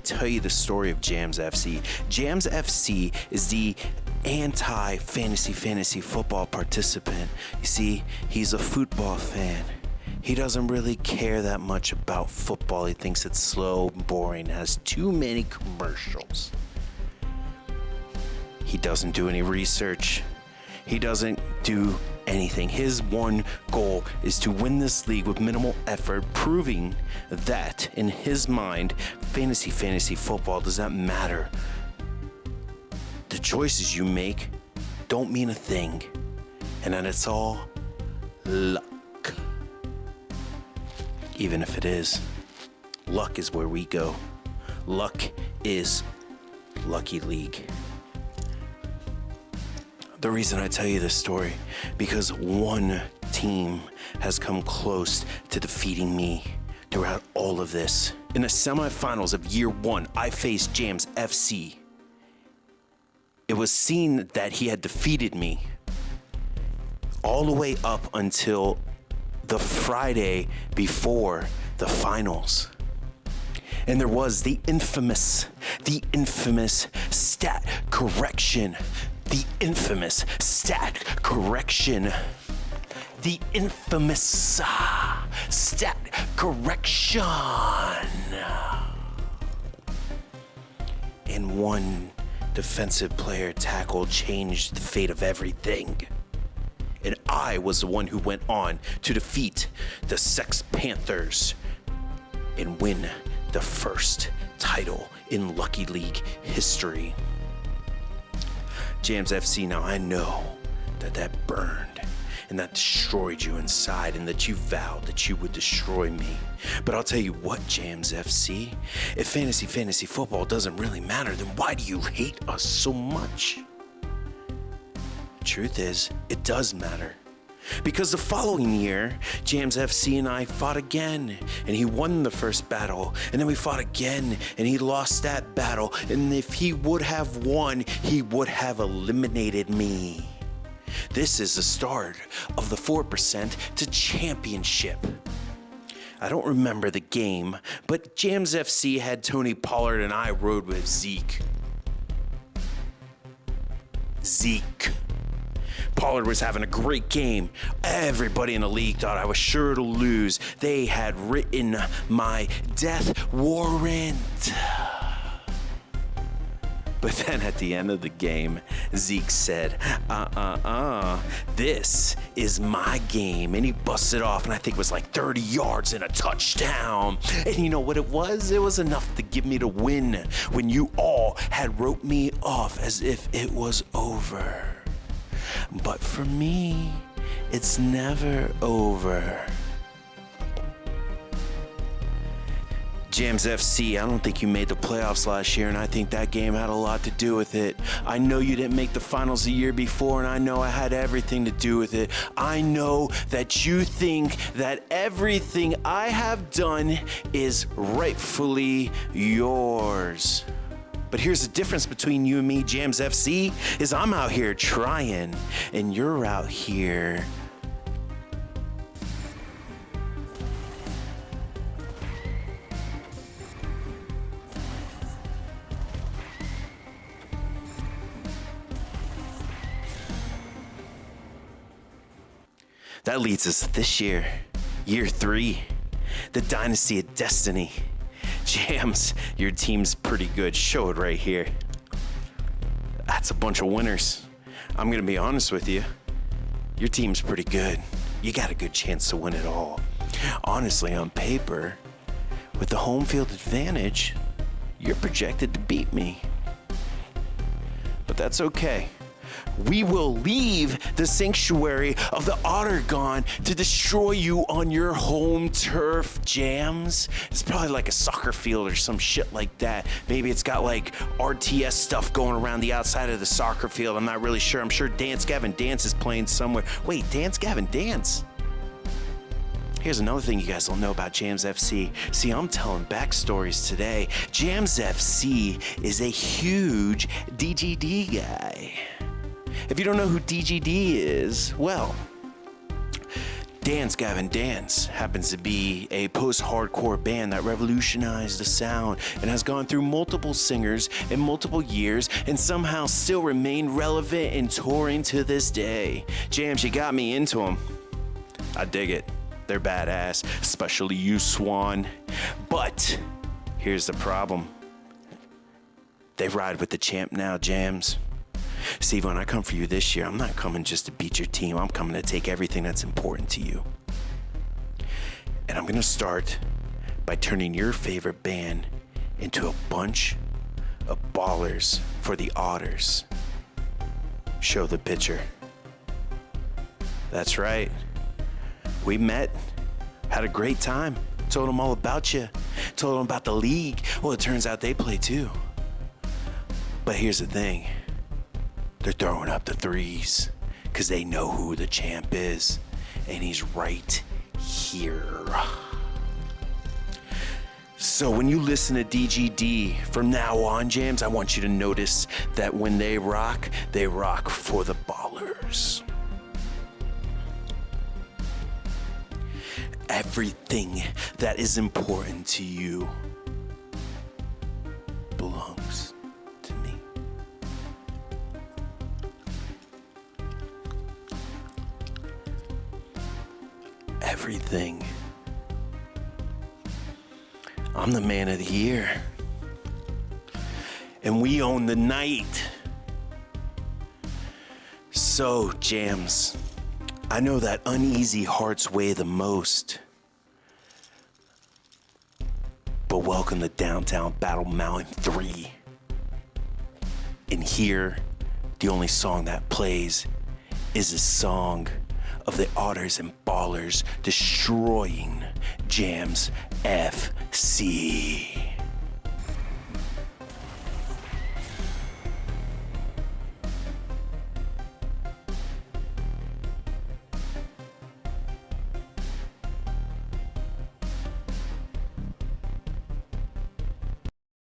tell you the story of Jams FC. Jams FC is the anti-fantasy football participant. You see, he's a football fan. He doesn't really care that much about football. He thinks it's slow and boring, has too many commercials. He doesn't do any research. He doesn't do anything. His one goal is to win this league with minimal effort, proving that in his mind, fantasy football does not matter. The choices you make don't mean a thing, and that it's all luck. Even if it is, luck is where we go. Luck is Lucky League. The reason I tell you this story, because one team has come close to defeating me throughout all of this. In the semifinals of year one, I faced Jams FC. It was seen that he had defeated me all the way up until the Friday before the finals. And there was the infamous stat correction. The infamous stat correction. The infamous stat correction. And one defensive player tackle changed the fate of everything. And I was the one who went on to defeat the Sex Panthers and win the first title in Lucky League history. Jams FC, now I know that burned and that destroyed you inside and that you vowed that you would destroy me. But I'll tell you what, Jams FC, if fantasy football doesn't really matter, then why do you hate us so much? Truth is, it does matter. Because the following year, Jams FC and I fought again, and he won the first battle, and then we fought again, and he lost that battle, and if he would have won, he would have eliminated me. This is the start of the 4% to championship. I don't remember the game, but Jams FC had Tony Pollard and I rode with Zeke. Pollard was having a great game. Everybody in the league thought I was sure to lose. They had written my death warrant. But then at the end of the game, Zeke said, this is my game. And he busted off, and I think it was like 30 yards and a touchdown. And you know what it was? It was enough to give me the win when you all had wrote me off as if it was over. But for me, it's never over. Jams FC, I don't think you made the playoffs last year, and I think that game had a lot to do with it. I know you didn't make the finals the year before, and I know I had everything to do with it. I know that you think that everything I have done is rightfully yours. But here's the difference between you and me, Jams FC, is I'm out here trying, and you're out here That leads us to this year, year 3, the Dynasty of Destiny. Jams, your team's pretty good. Show it right here. That's a bunch of winners. I'm going to be honest with you. Your team's pretty good. You got a good chance to win it all. Honestly, on paper, with the home field advantage, you're projected to beat me. But that's okay. We will leave the sanctuary of the Ottergon to destroy you on your home turf, Jams. It's probably like a soccer field or some shit like that. Maybe it's got like RTS stuff going around the outside of the soccer field. I'm not really sure. I'm sure Dance Gavin Dance is playing somewhere. Wait, Dance Gavin Dance? Here's another thing you guys don't know about Jams FC. See, I'm telling backstories today. Jams FC is a huge DGD guy. If you don't know who DGD is, well, Dance Gavin Dance happens to be a post-hardcore band that revolutionized the sound and has gone through multiple singers in multiple years and somehow still remain relevant and touring to this day. Jams, you got me into them. I dig it. They're badass, especially you, Swan. But here's the problem. They ride with the champ now, Jams. Steve, when I come for you this year, I'm not coming just to beat your team. I'm coming to take everything that's important to you. And I'm going to start by turning your favorite band into a bunch of ballers for the Otters. Show the picture. That's right. We met, had a great time, told them all about you, told them about the league. Well, it turns out they play too. But here's the thing. They're throwing up the threes because they know who the champ is, and he's right here. So when you listen to DGD from now on, Jams, I want you to notice that when they rock for the ballers. Everything that is important to you belongs to me. Everything. I'm the man of the year. And we own the night. So, Jams, I know that uneasy hearts weigh the most. But welcome to Downtown Battle Mountain 3. And here, the only song that plays is a song of the Otters and Ballers destroying Jams FC.